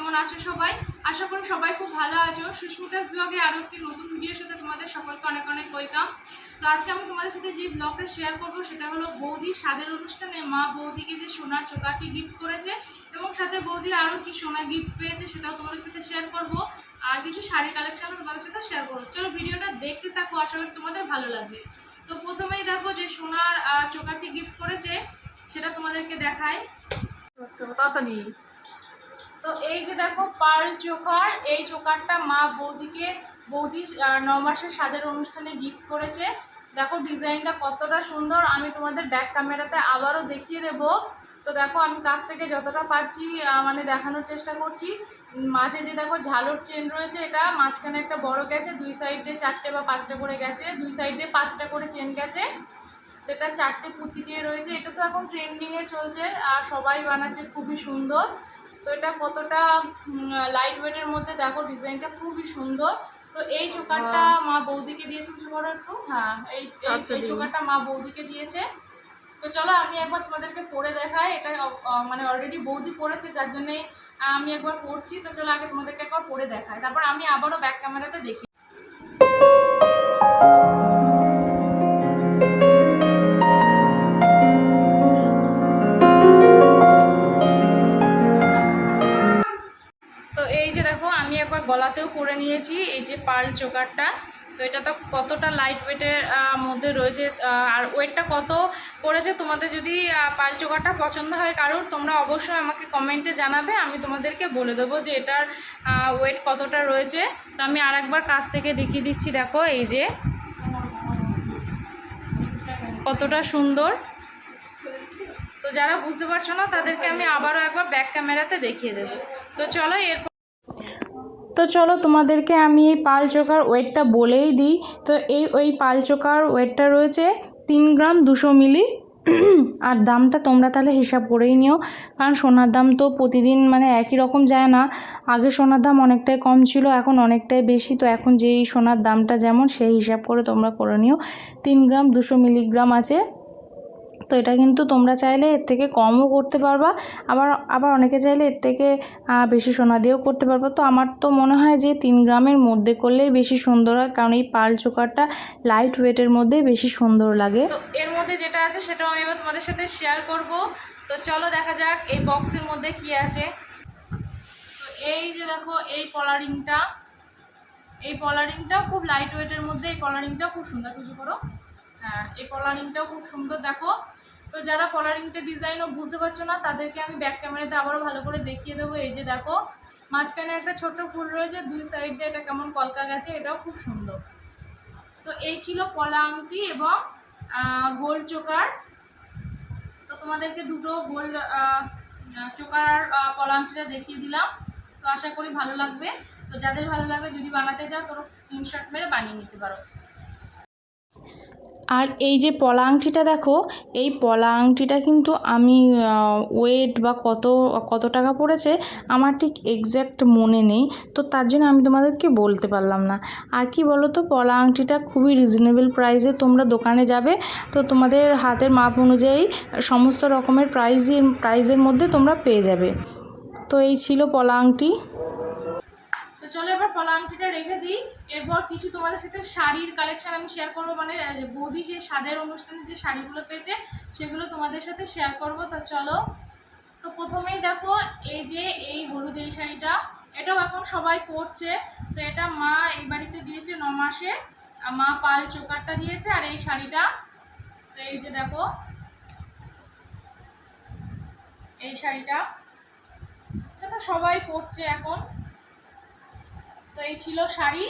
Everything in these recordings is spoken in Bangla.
কেমন আছো সবাই? আশা করি সবাই খুব ভালো আছো। সুস্মিতাস ব্লগে আরও একটি নতুন ভিডিওর সাথে তোমাদের সকলকে অনেক অনেক ওয়েলকাম। তো আজকে আমি তোমাদের সাথে যে ব্লগটা শেয়ার করব সেটা হলো বৌদির স্বাদের অনুষ্ঠানে মা বৌদিকে যে সোনার চোকাটি গিফট করেছে এবং সাথে বৌদি আরও কি সোনা গিফট পেয়েছে সেটাও তোমাদের সাথে শেয়ার করব, আর কিছু শাড়ি কালেকশনও তোমাদের সাথে শেয়ার করবো। চলো ভিডিওটা দেখতে থাকো, আশা করি তোমাদের ভালো লাগবে। তো প্রথমেই দেখো যে সোনার চোকাটি গিফট করেছে সেটা তোমাদেরকে দেখায়। তো এই যে দেখো পার্ল চোকার, এই চোকারটা মা বৌদির 9 মাসের স্বাদের অনুষ্ঠানে গিফট করেছে। দেখো ডিজাইনটা কতটা সুন্দর, আমি তোমাদের ব্যাক ক্যামেরাতে আবারও দেখিয়ে দেব। তো দেখো আমি কাছ থেকে যতটা পারছি মানে দেখানোর চেষ্টা করছি। মাঝে যে দেখো ঝালোর চেন রয়েছে, এটা মাঝখানে একটা বড় গেছে, দুই সাইডে 4টে বা 5টা করে গেছে, দুই সাইডে 5টা করে চেন গেছে। তো এটা 4টে পুঁতি দিয়ে রয়েছে। এটা তো এখন ট্রেন্ডিংয়ে চলছে আর সবাই বানাচ্ছে, খুবই সুন্দর। তো এটা কতটা লাইট ওয়েটের মধ্যে দেখো ডিজাইনটা খুবই সুন্দর। তো এই চোকারটা মা বৌদিকে দিয়েছে, কিছু করো একটু। হ্যাঁ, এই চোকারটা মা বৌদিকে দিয়েছে। তো চলো আমি একবার তোমাদেরকে পরে দেখাই। এটা মানে অলরেডি বৌদি পরেছে, যার জন্যে আমি একবার পরছি। তো চলো আগে তোমাদেরকে একবার পরে দেখাই, তারপর আমি আবারও ব্যাক ক্যামেরাতে দেখি। তো এই যে দেখো আমি একবার গলাতেও পরে নিয়েছি এই যে পার্ল চোকারটা। তো এটা তো কতটা লাইট ওয়েটের মধ্যে রয়েছে, আর ওয়েটটা কত পড়েছে তোমাদের যদি পার্ল চোকারটা পছন্দ হয় কারোর, তোমরা অবশ্যই আমাকে কমেন্টে জানাবে, আমি তোমাদেরকে বলে দেবো যে এটার ওয়েট কতটা রয়েছে। তো আমি আর একবার কাছ থেকে দেখিয়ে দিচ্ছি। দেখো এই যে কতটা সুন্দর। তো যারা বুঝতে পারছো না তাদেরকে আমি আবারও একবার ব্যাক ক্যামেরাতে দেখিয়ে দেবো। তো চলো তোমাদেরকে আমি এই পাল চোকার ওয়েটটা বলেই দিই। তো ওই পাল চোকার ওয়েটটা রয়েছে 3 গ্রাম 200 মিলি। আর দামটা তোমরা তাহলে হিসাব করেই নিও, কারণ সোনার দাম তো প্রতিদিন মানে একই রকম যায় না। আগে সোনার দাম অনেকটাই কম ছিল, এখন অনেকটাই বেশি। তো এখন যেই সোনার দামটা যেমন সেই হিসাব করে তোমরা করে নিও। 3 গ্রাম 200 মিলিগ্রাম আছে। তো এটা কিন্তু তোমরা চাইলে এর থেকে কমও করতে পারবা, আবার অনেকে চাইলে এর থেকে বেশি সোনা দিয়েও করতে পারবা। তো আমার তো মনে হয় যে 3 গ্রামের মধ্যে করলেই বেশি সুন্দর হয়, কারণ এই পার্ল চোকারটা লাইট ওয়েটের মধ্যে বেশি সুন্দর লাগে। তো এর মধ্যে যেটা আছে সেটাও আমি এবার তোমাদের সাথে শেয়ার করব। তো চলো দেখা যাক এই বক্সের মধ্যে কি আছে। তো এই যে দেখো এই পলারিংটা খুব লাইট ওয়েটের মধ্যে, এই পলারিংটা খুব সুন্দর। কিছু করো। হ্যাঁ, এই কলারিংটাও খুব সুন্দর দেখো। তো যারা কলারিংটা ডিজাইনও বুঝতে পারছো না তাদেরকে আমি ব্যাক ক্যামেরাতে আবারও ভালো করে দেখিয়ে দেবো। এই যে দেখো মাঝখানে একটা ছোট্ট ফুল রয়েছে, দুই সাইডে এটা কেমন কলকা গেছে, এটাও খুব সুন্দর। তো এই ছিল পলা আংটি এবং গোল্ড চোকার। তো তোমাদেরকে দুটো গোল্ড চোকার পলা আংটিটা দেখিয়ে দিলাম। তো আশা করি ভালো লাগবে। তো যাদের ভালো লাগবে যদি বানাতে চাও তোরা স্ক্রিনশট মেরে বানিয়ে নিতে পারো। আর এই যে পলা আংটিটা দেখো, এই পলা আংটিটা কিন্তু আমি ওয়েট বা কত টাকা পড়েছে আমার ঠিক এক্স্যাক্ট মনে নেই, তো তার জন্য আমি তোমাদেরকে বলতে পারলাম না। আর কি বলো তো, পলা আংটিটা খুবই রিজনেবল প্রাইসে তোমরা দোকানে যাবে, তো তোমাদের হাতের মাপ অনুযায়ী সমস্ত রকমের প্রাইজের মধ্যে তোমরা পেয়ে যাবে। তো এই ছিল পলা আংটি। তো চলো এবার পলা আংটিটা রেখে দিই। এরপর কিছু তোমাদের সাথে শাড়ির কালেকশন আমি শেয়ার করবো, মানে বৌদি যে স্বাদের অনুষ্ঠানে যে শাড়িগুলো পেয়েছে সেগুলো তোমাদের সাথে শেয়ার করবো। তো চলো। তো প্রথমেই দেখো এই যে এই হলুদ এই শাড়িটা, এটাও এখন সবাই পরছে। তো এটা মা এই বাড়িতে দিয়েছে 9 মাসে, মা পাল চোকারটা দিয়েছে আর এই শাড়িটা। তো এই যে দেখো এই শাড়িটা, এটা তো সবাই পরছে এখন। তো এই ছিল শাড়ি।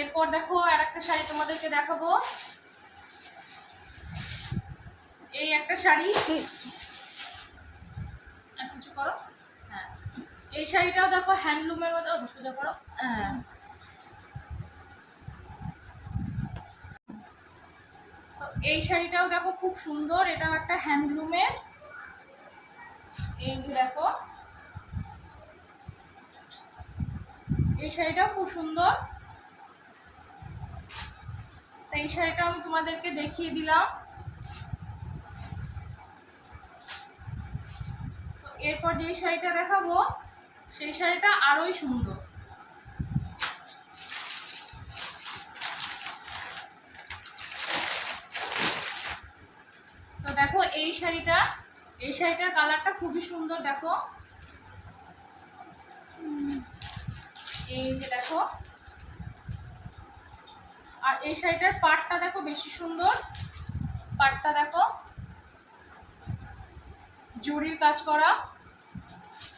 এরপর দেখো আর একটা শাড়ি তোমাদেরকে দেখাবো। এই একটা শাড়ি, কিছু করো। হ্যাঁ, এই শাড়িটাও দেখো হ্যান্ডলুমের মধ্যে, সোজা করো। হ্যাঁ, তো এই শাড়িটাও দেখো খুব সুন্দর, এটাও একটা হ্যান্ডলুমের। এই যে দেখো এই শাড়িটাও খুব সুন্দর। তো এই শাড়িটা আমি তোমাদেরকে দেখিয়ে দিলাম। এরপর যেই শাড়িটা দেখাবো সেই শাড়িটা আরোই সুন্দর। তো দেখো এই শাড়িটার কালারটা খুবই সুন্দর। দেখো এই যে দেখো, আর এই শাড়িটার পাড়টা দেখো বেশি সুন্দর। পাড়টা দেখো জরির কাজ করা,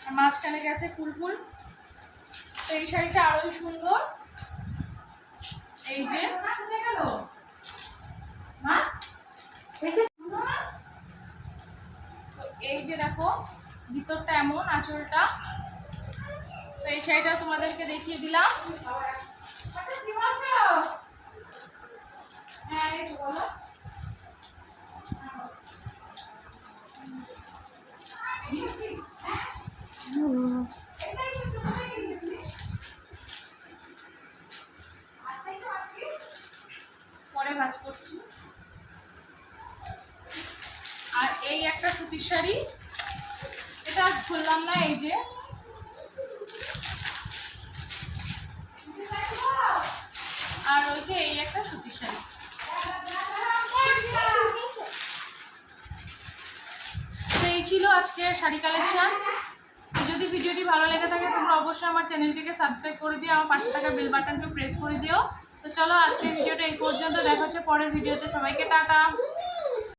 আর মাঝখানে গেছে ফুল ফুল। তো এই শাড়িটা আরোই সুন্দর। এই যে তো এই যে দেখো ভিতরটা এমন, আঁচলটা। তো এই শাড়িটা তোমাদেরকে দেখিয়ে দিলাম। হ্যাঁ একটু বলো। পরে ভাঁজ করছি। আর এই একটা সুতির শাড়ি, এটা খুললাম না। এই যে আর রয়েছে এই একটা সুতির শাড়ি। তো এই ছিল আজকে শাড়ি কালেকশন। যদি ভিডিওটি ভালো লেগে থাকে তোমরা অবশ্যই আমার চ্যানেলটিকে সাবস্ক্রাইব করে দিও, আমার পাশে থাকা বেল বাটনটি প্রেস করে দিও। তো চলো আজকের ভিডিওটা এই পর্যন্ত, দেখা হচ্ছে পরের ভিডিওতে। সবাইকে টাটা।